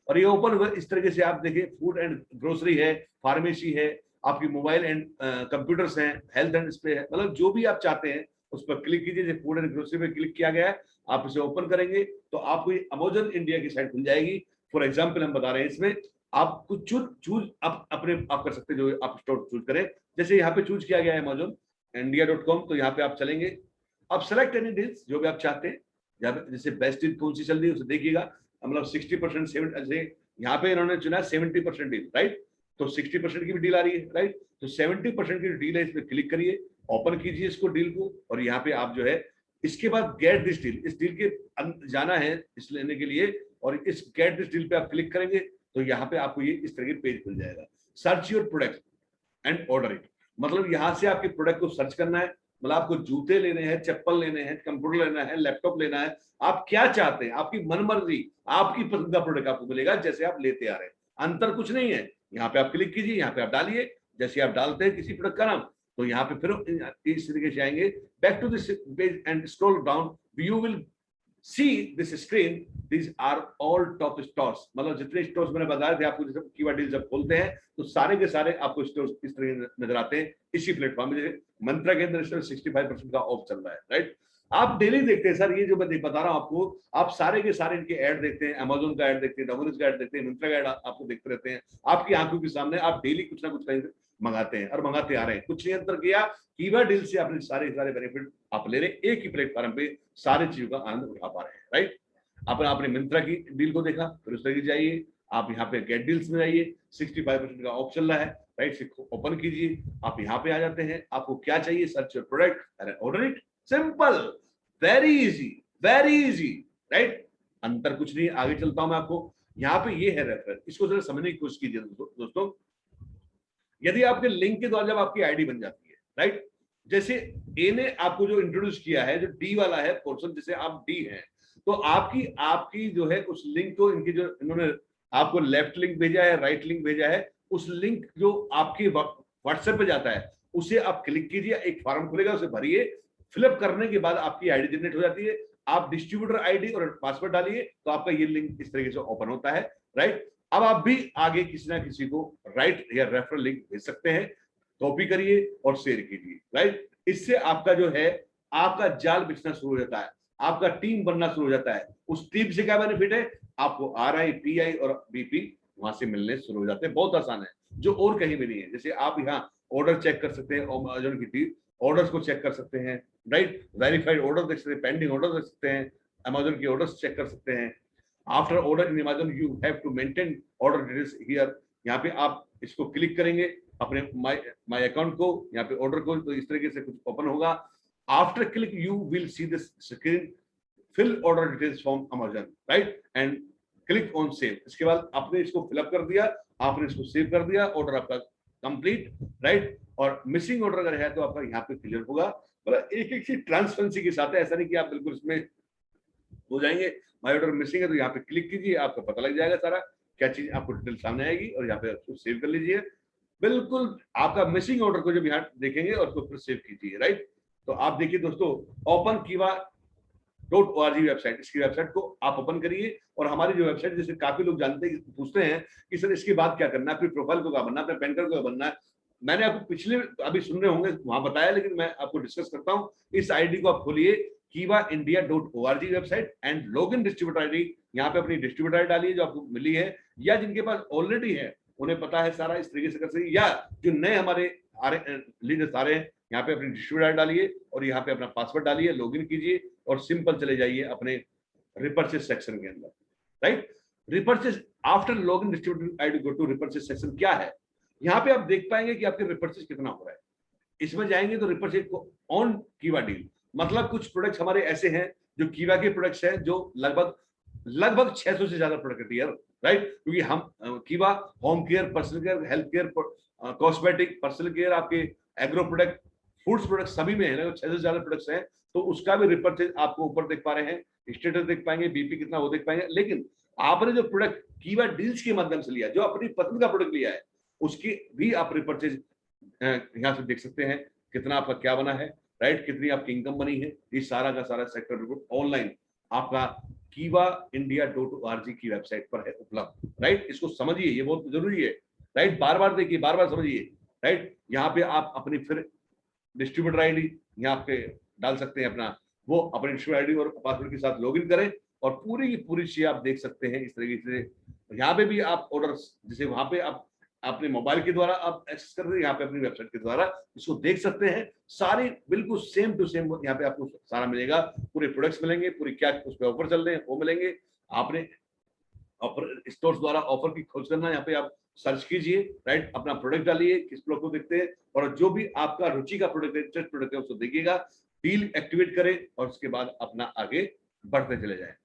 और ये ओपन इस तरीके से आप देखिए, फूड एंड ग्रोसरी है, फार्मेसी है, आपकी मोबाइल एंड कंप्यूटर्स हैं, हेल्थ एंड डिस्प्ले है, मतलब जो भी आप चाहते हैं उस पर क्लिक कीजिए। जैसे फूड एंड ग्रोसरी पे क्लिक किया गया है, आप इसे ओपन करेंगे तो आपको अमेजन इंडिया की साइट खुल जाएगी। फॉर एग्जांपल हम बता रहे हैं, इसमें आप कुछ चूज आप अपने आप कर सकते हैं, जो आप स्टोर चूज करें। जैसे यहाँ पे चूज किया गया है अमेजन इंडिया.com, तो यहाँ पे आप चलेंगे, आप सेलेक्ट एनी डील्स जो भी आप चाहते हैं। जैसे बेस्ट डील कौन सी चल रही है उसे देखिएगा, मतलब 60%, 70, यहाँ पे इन्होंने चुना 70% डील, राइट। तो 60% की भी डील आ रही है, राइट। तो 70% की डील है, इस पर क्लिक करिए, ओपन कीजिए इसको डील को और यहाँ पे आप जो है इसके बाद गेट दिस डील, इस डील के जाना है इस लेने के लिए और इस गेट दिस डील पे आप क्लिक करेंगे तो यहाँ पे आपको ये इस तरह के पेज खुल जाएगा। Search your product and order it, मतलब यहाँ से आपके प्रोडक्ट को सर्च करना है। मतलब आपको जूते लेने हैं, चप्पल लेने हैं, कंप्यूटर लेना है, लैपटॉप लेना है, आप क्या चाहते हैं, आपकी मनमर्जी, आपकी पसंद का प्रोडक्ट आपको मिलेगा जैसे आप लेते आ रहे हैं। अंतर कुछ नहीं है। यहाँ पे आप क्लिक कीजिए, यहाँ पे आप डालिए, जैसे आप डालते हैं किसी प्रोडक्ट का नाम तो यहाँ पे फिर इस तरीके से आएंगे back to this page and scroll down, you will see this screen, these are all top stores, मतलब जितने स्टोर्स मैंने बताए थे आपको, जैसे कीवर्ड डील जब खोलते हैं तो सारे के सारे आपको स्टोर्स इस तरह नजर आते हैं इसी प्लेटफॉर्म में। मंत्रा के अंदर 65% का ऑफ चल रहा है, राइट। आप डेली देखते हैं सर, ये जो मैं बता रहा हूं आपको, आप सारे के सारे इनके ऐड देखते हैं, अमेजोन का ऐड देखते हैं, डोमिनोज का ऐड देखते हैं, मिंत्रा का ऐड आपको देखते रहते हैं आपकी आंखों के सामने। आप डेली कुछ ना कुछ कहीं मंगाते हैं और मंगाते आ रहे हैं, कुछ नहीं अंतर किया। कीवर्ड डील से आपने सारे बेनिफिट आप ले रहे, एक ही प्लेटफॉर्म पे सारी चीजों का आनंद उठा पा रहे हैं, राइट। आपने मिंत्रा की डील को देखा, फिर उस तरीके जाइए, आप यहाँ पे गेट डील्स में जाइए, 65% का ऑफ चल रहा है, राइट। ओपन कीजिए, आप यहाँ पे आ जाते हैं, आपको क्या चाहिए, search your product and order it, simple, very easy, right. अंतर कुछ नहीं। आगे चलता हूं मैं आपको, यहाँ पे ये है रेफरेंस, इसको जरा समझने की कोशिश कीजिए दोस्तों। यदि आपके लिंक के द्वारा जब आपकी आईडी बन जाती है, राइट, जैसे ए ने आपको जो इंट्रोड्यूस किया है, जो डी वाला है पोर्शन, जैसे आप डी हैं, तो आपकी जो है उस लिंक को, इनकी जो इन्होंने आपको लेफ्ट लिंक भेजा है, राइट लिंक भेजा है, उस लिंक जो आपके व्हाट्सएप पे जाता है उसे आप क्लिक कीजिए, एक फॉर्म खुलेगा, उसे भरिए, फिलअप करने के बाद आपकी आईडी जनरेट हो जाती है। आप डिस्ट्रीब्यूटर आईडी और पासवर्ड डालिए तो आपका ये लिंक इस तरीके से ओपन होता है, राइट। अब आप भी आगे किसी ना किसी को राइट या रेफरल लिंक भेज सकते हैं, कॉपी करिए और शेयर कीजिए, राइट। इससे आपका जो है आपका जाल बिछना शुरू हो जाता है। आपका टीम बनना शुरू हो जाता है। उस टीम से क्या बेनिफिट है, आपको RI, PI और BP वहां से मिलने शुरू हो जाते हैं। बहुत आसान है, जो और कहीं भी नहीं है। जैसे आप यहाँ ऑर्डर चेक कर सकते हैं, अमेजन की टीम ऑर्डर्स को चेक कर सकते हैं, राइट, वेरीफाइड ऑर्डर देख सकते हैं, पेंडिंग ऑर्डर देख सकते हैं, अमेजन के ऑर्डर्स चेक कर सकते हैं। After order in Amazon you have to maintain order details here. यहाँ पे आप इसको क्लिक करेंगे अपने माय अकाउंट को, यहाँ पे ऑर्डर को, तो इस तरीके से कुछ ओपन होगा। After click you will see this screen, fill order details from Amazon, right, and click on save. इसके बाद आपने इसको फिलअप कर दिया, आपने इसको सेव कर दिया, ऑर्डर आपका कंप्लीट, राइट। और मिसिंग ऑर्डर अगर है तो आपका यहाँ पे क्लियर होगा। मतलब एक एक चीज ट्रांसपेरेंसी के साथ है, ऐसा नहीं कि आप बिल्कुल इसमें हो जाएंगे। माय ऑर्डर मिसिंग है तो यहाँ पे क्लिक कीजिए, आपको पता लग जाएगा सारा क्या चीज, आपको डिटेल सामने आएगी और यहाँ पे उसको सेव कर लीजिए। बिल्कुल आपका मिसिंग ऑर्डर को जब यहाँ देखेंगे और उसको फिर सेव कीजिए, राइट। तो आप देखिए दोस्तों, ओपन kiva.org वेबसाइट, इसकी वेबसाइट को आप ओपन करिए। और हमारी जो वेबसाइट, जैसे काफी लोग जानते हैं, पूछते हैं कि सर इसके बाद क्या करना है, अपनी प्रोफाइल को क्या बनना है, अपने पैन कार्ड को बनना है। मैंने आपको पिछले अभी सुन रहे होंगे वहां बताया, लेकिन मैं आपको डिस्कस करता हूँ। इस आईडी को आप खोलिए, kivaindia.org website, and login distributor ID, यहाँ पे अपनी डिस्ट्रीब्यूटर आईडी डालिए जो आपको मिली है, या जिनके पास ऑलरेडी है उन्हें पता है सारा, इस तरीके से कर सकते, या जो नए हमारे लीडर्स आ रहे हैं, यहाँ पे अपनी डिस्ट्रीब्यूटर डालिए और यहाँ पे अपना पासवर्ड डालिए, लॉगिन कीजिए और सिंपल चले जाइए अपने रिपर्चेस सेक्शन के अंदर, right. Repurchase after login distributor ID go to repurchase section. क्या है, यहाँ पे आप देख पाएंगे कि आपके रिपर्चेस कितना हो रहा है। इसमें जाएंगे तो रिपर्चेस को ऑन कीवा डील, मतलब कुछ प्रोडक्ट्स हमारे ऐसे हैं जो कीवा के प्रोडक्ट्स हैं, जो लगभग 600 से ज्यादा प्रोडक्ट है, राइट। क्योंकि हम कीवा home care, personal care, health care, cosmetic, personal care, आपके एग्रो प्रोडक्ट, फूड्स प्रोडक्ट सभी में है, 600 से ज्यादा प्रोडक्ट्स हैं। तो उसका भी रिपर्चेस आपको ऊपर देख पा रहे हैं, स्टेटस देख पाएंगे, बीपी कितना वो देख पाएंगे। लेकिन आपने जो प्रोडक्ट कीवा डील्स के माध्यम से लिया, जो अपनी पसंद का प्रोडक्ट लिया है, उसकी भी आप रिपर्चेज यहाँ से देख सकते हैं, कितना आपका क्या बना है, राइट, कितनी आपकी इनकम बनी है। ये सारा का सारा सेक्टर रिपोर्ट ऑनलाइन आपका kivaindia.org की वेबसाइट पर है उपलब्ध, राइट। इसको समझिए, ये बहुत जरूरी है, राइट। बार बार देखिए, बार बार समझिए, राइट। यहाँ पे आप अपनी फिर डिस्ट्रीब्यूटर आईडी यहाँ पे डाल सकते हैं, अपना वो अपने डिस्ट्रीब्यूटर आईडी और पासवर्ड के साथ लॉगिन करें और पूरी की पूरी चीज आप देख सकते हैं इस तरीके से। यहाँ पे भी आप ऑर्डर, जैसे वहां पे आप अपने मोबाइल के द्वारा आप एक्सेस कर रहे हैं, यहाँ पे अपनी वेबसाइट के द्वारा इसको देख सकते हैं। सारी बिल्कुल सेम टू सेम यहाँ पे आपको सारा मिलेगा, पूरे प्रोडक्ट्स मिलेंगे, पूरी क्या उस पर ऑफर चल रहे हैं वो मिलेंगे। आपने ऑफर स्टोर्स द्वारा ऑफर की खोज करना, यहाँ पे आप सर्च कीजिए, राइट, अपना प्रोडक्ट डालिए, किस प्रोडक्ट को देखते हैं, और जो भी आपका रुचि का प्रोडक्ट है, इंटरेस्ट प्रोडक्ट है, उसको देखिएगा, डील एक्टिवेट करें और उसके बाद अपना आगे बढ़ते चले जाए।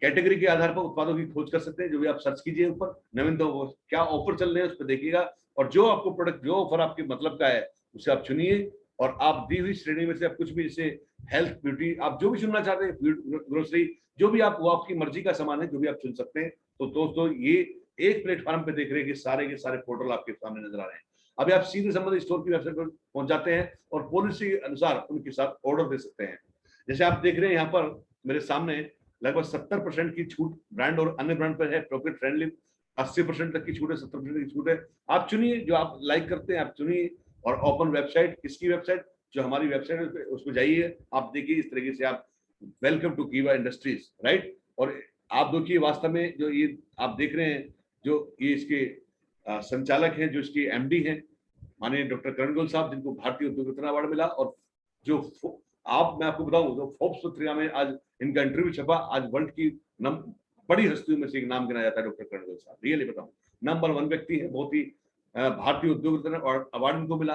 कैटेगरी के आधार पर उत्पादों की खोज कर सकते हैं, जो भी आप सर्च कीजिए ऊपर, नवीनतम क्या ऑफर चल रहे हैं उस पर देखिएगा, और जो आपको प्रोडक्ट, जो ऑफर आपके मतलब का है उसे आप चुनिए। और आप दी हुई श्रेणी में से आप कुछ भी, जैसे हेल्थ, ब्यूटी, आप जो भी चुनना चाहते हैं, ग्रोसरी, जो भी आप, वो आपकी मर्जी का सामान है, जो भी आप चुन सकते हैं। तो दोस्तों ये एक प्लेटफॉर्म पे देख रहे हैं कि सारे के सारे पोर्टल आपके सामने नजर आ रहे हैं। अभी आप सीधे संबंधित स्टोर की वेबसाइट पर पहुंच जाते हैं और पॉलिसी के अनुसार उनके साथ ऑर्डर दे सकते हैं। जैसे आप देख रहे हैं यहाँ पर मेरे सामने लगभग 70% की छूट ब्रांड और अन्य ब्रांड पर है, पॉकेट फ्रेंडली 80% तक की छूट है, 70% की छूट है। आप चुनिए जो आप लाइक करते हैं, आप चुनिए। और ओपन वेबसाइट, किसकी वेबसाइट, जो हमारी वेबसाइट है उस पर जाइए, आप देखिए इस तरीके से आप वेलकम टू कीवा इंडस्ट्रीज, राइट। और आप देखिए वास्तव में जो ये आप देख रहे हैं, जो ये इसके संचालक हैं, जो इसके एमडी हैं, माननीय डॉक्टर करण गोयल साहब, जिनको भारतीय उद्योग रत्न अवार्ड मिला। और जो मैं आपको बताऊं, जो फोर्ब्स पत्रिका में आज इनका इंटरव्यू छपा, आज वर्ल्ड की बड़ी हस्तियों में से एक नाम गिना जाता है डॉक्टर करण गोयल साहब। रियली बताऊं, नंबर 1 व्यक्ति है, बहुत ही भारतीय उद्योग रत्न और अवार्ड उनको मिला,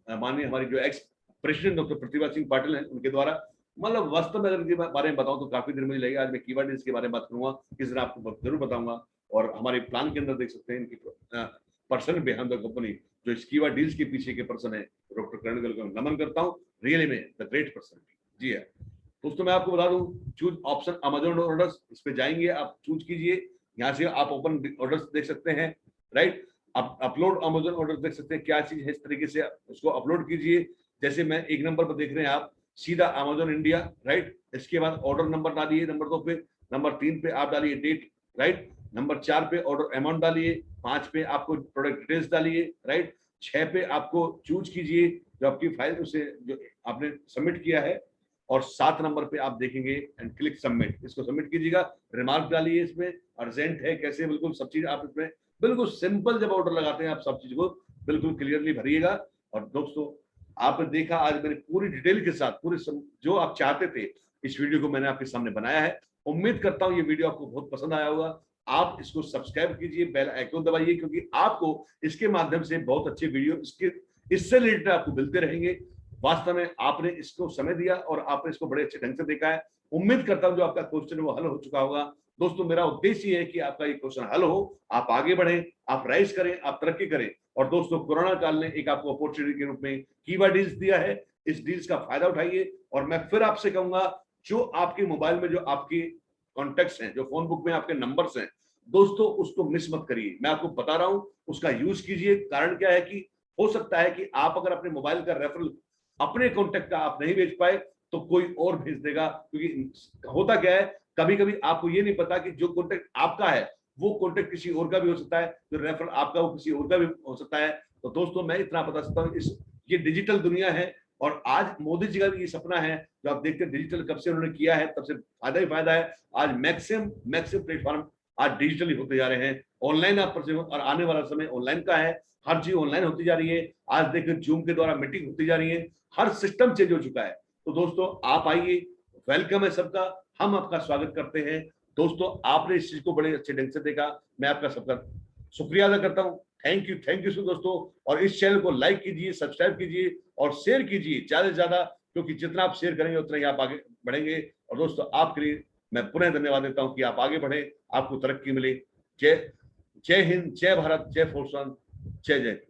माननीय हमारी जो ex president doctor Pratibha Singh Patil हैं उनके द्वारा। मतलब वास्तव में अगर इनके बारे में बताऊं तो काफी देर मुझे लगेगा। आज मैं कीवा डील्स के बारे में बात करूंगा, किस दिन आपको जरूर बताऊंगा। और हमारे प्लान के अंदर देख सकते हैं इनकी पर्सन बिहाइंड द कंपनी, जो इस कीवा डील्स के पीछे के पर्सन है, डॉक्टर करण गोयल को नमन करता हूँ, रियली में द ग्रेट पर्सन। जी है दोस्तों, मैं आपको बता दूं, चूज ऑप्शन अमेजन ऑर्डर्स, इस पे जाएंगे, आप चूज कीजिए, यहाँ से आप ओपन ऑर्डर्स देख सकते हैं, राइट। आप अपलोड अमेजन ऑर्डर देख सकते हैं, क्या चीज है, इस तरीके से उसको अपलोड कीजिए। जैसे मैं 1 नंबर पर देख रहे हैं आप, सीधा अमेजन इंडिया, राइट। इसके बाद ऑर्डर नंबर डालिए नंबर 2 पे, नंबर 3 पे आप डालिए डेट, राइट। नंबर 4 पे ऑर्डर अमाउंट डालिए, 5 पे आपको प्रोडक्ट डिटेल्स डालिए, राइट। 6 पे आपको चूज कीजिए जो आपकी फाइल उसे जो आपने सबमिट किया है, और 7 नंबर पे आप देखेंगे एंड क्लिक सबमिट, इसको सबमिट कीजिएगा। रिमार्क डालिए इसमें, अर्जेंट है कैसे, बिल्कुल सब चीज आप इसमें बिल्कुल सिंपल जब ऑर्डर लगाते हैं आप सब चीज को बिल्कुल क्लियरली भरिएगा। और दोस्तों आपने देखा आज मैंने पूरी डिटेल के साथ पूरे जो आप चाहते थे इस वीडियो को मैंने आपके सामने बनाया है। उम्मीद करता हूं ये वीडियो आपको बहुत पसंद आया होगा। आप इसको सब्सक्राइब कीजिए, बेल आइकन दबाइए, क्योंकि आपको इसके माध्यम से बहुत अच्छे वीडियो इससे रिलेटेड आपको मिलते रहेंगे। वास्तव में आपने इसको समय दिया और आपने इसको बड़े अच्छे ढंग से देखा है। उम्मीद करता हूं जो आपका क्वेश्चन है वो हल हो चुका होगा। दोस्तों मेरा उद्देश्य ये है कि आपका ये क्वेश्चन हल हो, आप आगे बढ़ें, आप राइज करें, आप तरक्की करें। और दोस्तों कोरोना काल ने एक आपको अपॉर्चुनिटी के रूप में कीवा डील्स दिया है, इस डील्स का फायदा उठाइए। और मैं फिर आपसे कहूंगा जो आपके मोबाइल में जो आपके कॉन्टेक्ट्स हैं, जो फोन बुक में आपके नंबर्स हैं, दोस्तों उसको मिस मत करिए। मैं आपको बता रहा हूं उसका यूज कीजिए। कारण क्या है कि हो सकता है कि आप अगर अपने मोबाइल का रेफरल अपने कॉन्टेक्ट का आप नहीं भेज पाए तो कोई और भेज देगा। क्योंकि होता क्या है कभी कभी आपको ये नहीं पता कि जो कॉन्टेक्ट आपका है वो कॉन्टेक्ट किसी और का भी हो सकता है, जो रेफरल आपका वो किसी और का भी हो सकता है। तो दोस्तों मैं इतना बता सकता हूँ ये डिजिटल दुनिया है और आज मोदी जी का भी ये सपना है जो आप देखते हैं डिजिटल कब से उन्होंने किया है तब से फायदा ही फायदा है। आज मैक्सिमम प्लेटफॉर्म आज डिजिटली होते जा रहे हैं, ऑनलाइन आप और आने वाला समय ऑनलाइन का है। हर चीज ऑनलाइन होती जा रही है। आज देखिए जूम के द्वारा मीटिंग होती जा रही है, हर सिस्टम चेंज हो चुका है। तो दोस्तों आप आइए, वेलकम है सबका, हम आपका स्वागत करते हैं। दोस्तों आपने इस चीज को बड़े अच्छे ढंग से देखा, मैं आपका सबका शुक्रिया अदा करता हूँ। थैंक यू सो दोस्तों। और इस चैनल को लाइक कीजिए, सब्सक्राइब कीजिए और शेयर कीजिए ज्यादा से ज्यादा, क्योंकि जितना आप शेयर करेंगे उतना ही आप आगे बढ़ेंगे। और दोस्तों आपके लिए मैं पुनः धन्यवाद देता हूं कि आप आगे बढ़े, आपको तरक्की मिले। जय हिंद, जय भारत, जय फोर्स, जय जय।